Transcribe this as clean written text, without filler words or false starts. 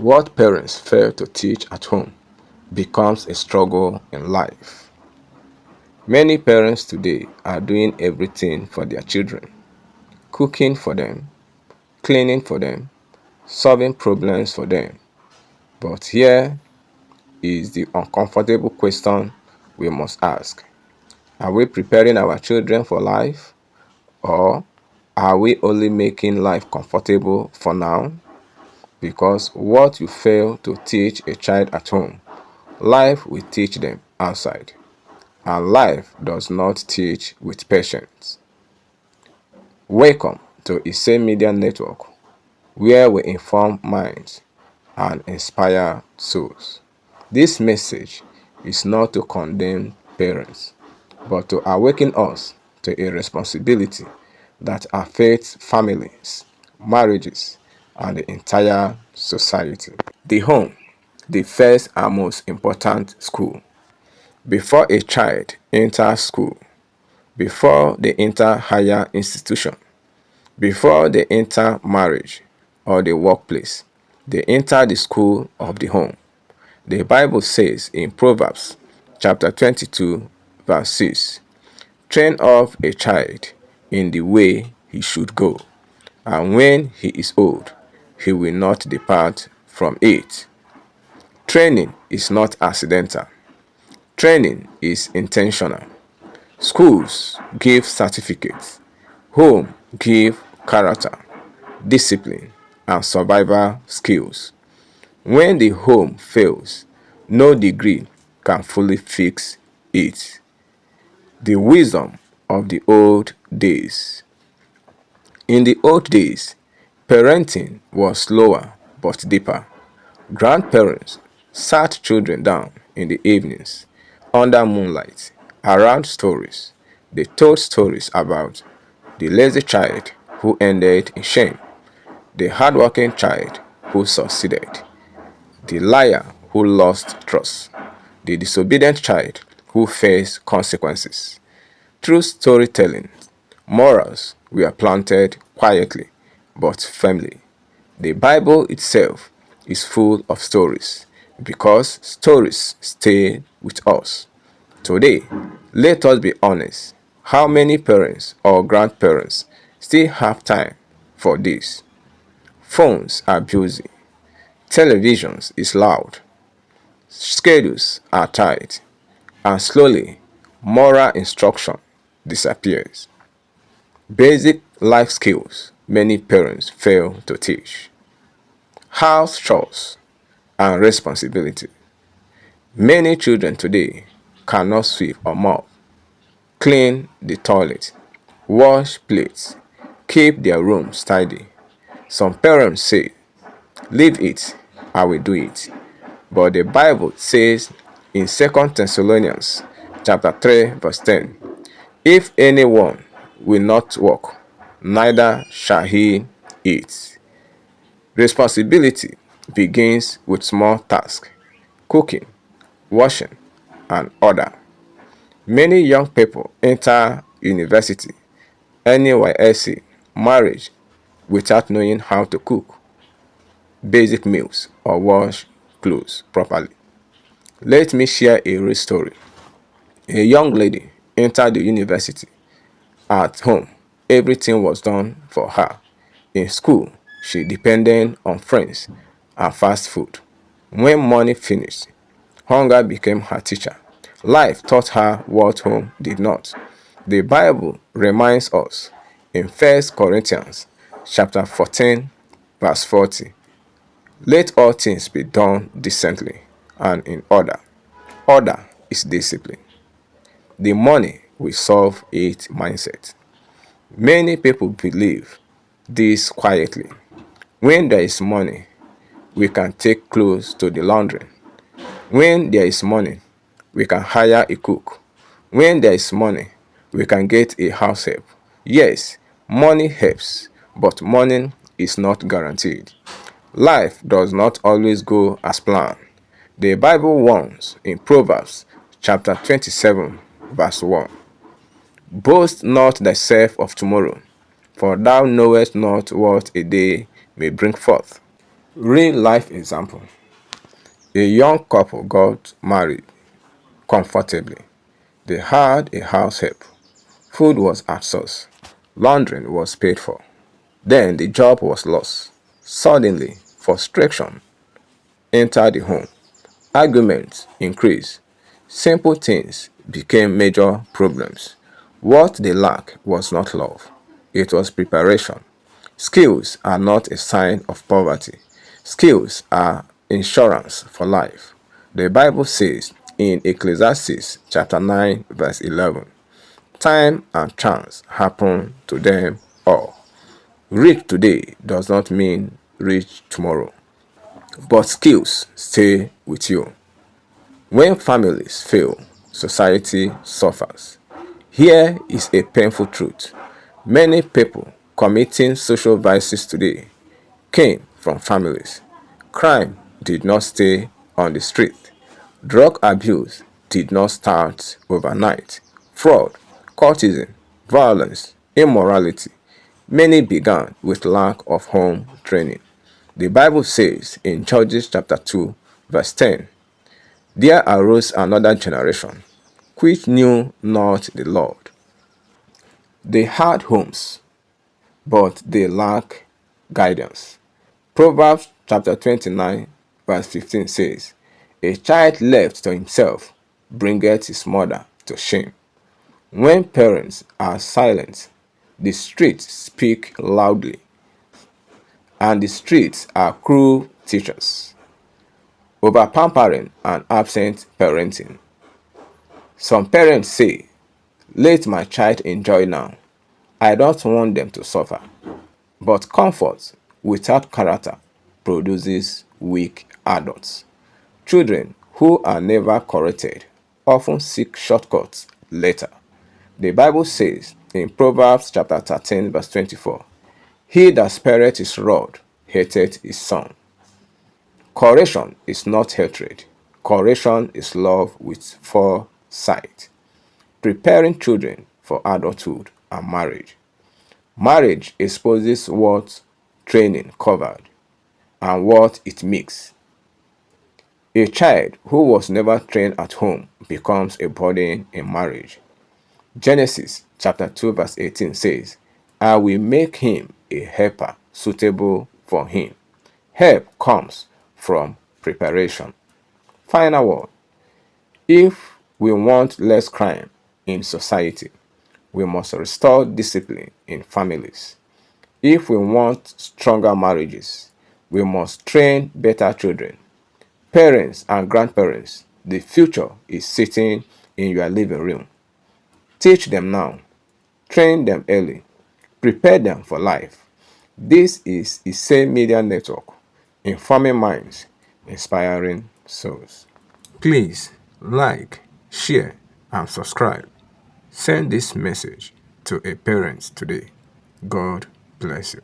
What parents fail to teach at home becomes a struggle in life. Many parents today are doing everything for their children, cooking for them, cleaning for them, solving problems for them. But here is the uncomfortable question we must ask. Are we preparing our children for life, or are we only making life comfortable for now? Because what you fail to teach a child at home, life will teach them outside. And life does not teach with patience. Welcome to Ise Media Network, where we inform minds and inspire souls. This message is not to condemn parents, but to awaken us to a responsibility that affects families, marriages, and the entire society. The home, the first and most important school. Before a child enters school, before they enter higher institution, before they enter marriage or the workplace, they enter the school of the home. The Bible says in Proverbs chapter 22 verse 6, train up a child in the way he should go, and when he is old, he will not depart from it. Training is not accidental. Training is intentional. Schools give certificates. Home give character, discipline, and survival skills. When the home fails, no degree can fully fix it. The wisdom of the old days. In the old days, parenting was slower but deeper. Grandparents sat children down in the evenings under moonlight around stories. They told stories about the lazy child who ended in shame, the hardworking child who succeeded, the liar who lost trust, the disobedient child who faced consequences. Through storytelling, morals were planted quietly but firmly. The Bible itself is full of stories because stories stay with us. Today, let us be honest. How many parents or grandparents still have time for this? Phones are busy, televisions is loud, schedules are tight, and slowly, moral instruction disappears. Basic life skills many parents fail to teach. House chores and responsibility. Many children today cannot sweep or mop, clean the toilet, wash plates, keep their rooms tidy. Some parents say, leave it, I will do it. But the Bible says in 2 Thessalonians chapter 3 verse 10, if anyone will not work, neither shall he eat. Responsibility begins with small tasks, cooking, washing, and order. Many young people enter university, NYSC, marriage without knowing how to cook basic meals or wash clothes properly. Let me share a real story. A young lady entered the university. At home, everything was done for her. In school, she depended on friends and fast food. When money finished, hunger became her teacher. Life taught her what home did not. The Bible reminds us in 1 Corinthians chapter 14 verse 40, let all things be done decently and in order. Order is discipline. The money will solve it mindset. Many people believe this quietly. When there is money, we can take clothes to the laundry. When there is money, we can hire a cook. When there is money, we can get a house help. Yes, money helps, but money is not guaranteed. Life does not always go as planned. The Bible warns in Proverbs chapter 27 verse 1. Boast not thyself of tomorrow, for thou knowest not what a day may bring forth. Real life example. A young couple got married comfortably. They had a house help. Food was at source. Laundry was paid for. Then the job was lost. Suddenly, frustration entered the home. Arguments increased. Simple things became major problems. What they lacked was not love, it was preparation. Skills are not a sign of poverty, skills are insurance for life. The Bible says in Ecclesiastes chapter 9, verse 11, time and chance happen to them all. Rich today does not mean rich tomorrow, but skills stay with you. When families fail, society suffers. Here is a painful truth. Many people committing social vices today came from families. Crime did not stay on the street. Drug abuse did not start overnight. Fraud, cultism, violence, immorality, many began with lack of home training. The Bible says in Judges chapter 2, verse 10, there arose another generation, which knew not the Lord. They had homes, but they lacked guidance. Proverbs chapter 29, verse 15 says, a child left to himself bringeth his mother to shame. When parents are silent, the streets speak loudly, and the streets are cruel teachers. Overpampering and absent parenting. Some parents say, let my child enjoy now. I don't want them to suffer. But comfort without character produces weak adults. Children who are never corrected often seek shortcuts later. The Bible says in Proverbs chapter 13, verse 24, he that spareth his rod hateth his son. Correction is not hatred. Correction is love with foresight. Preparing children for adulthood and marriage. Marriage exposes what training covered and what it makes. A child who was never trained at home becomes a burden in marriage. Genesis chapter 2 verse 18 says, I will make him a helper suitable for him. Help comes from preparation. Final word. If we want less crime in society, we must restore discipline in families. If we want stronger marriages, we must train better children. Parents and grandparents, the future is sitting in your living room. Teach them now, train them early, prepare them for life. This is Ise Media Network, informing minds, inspiring souls. Please like, share, and subscribe. Send this message to a parent today. God bless you.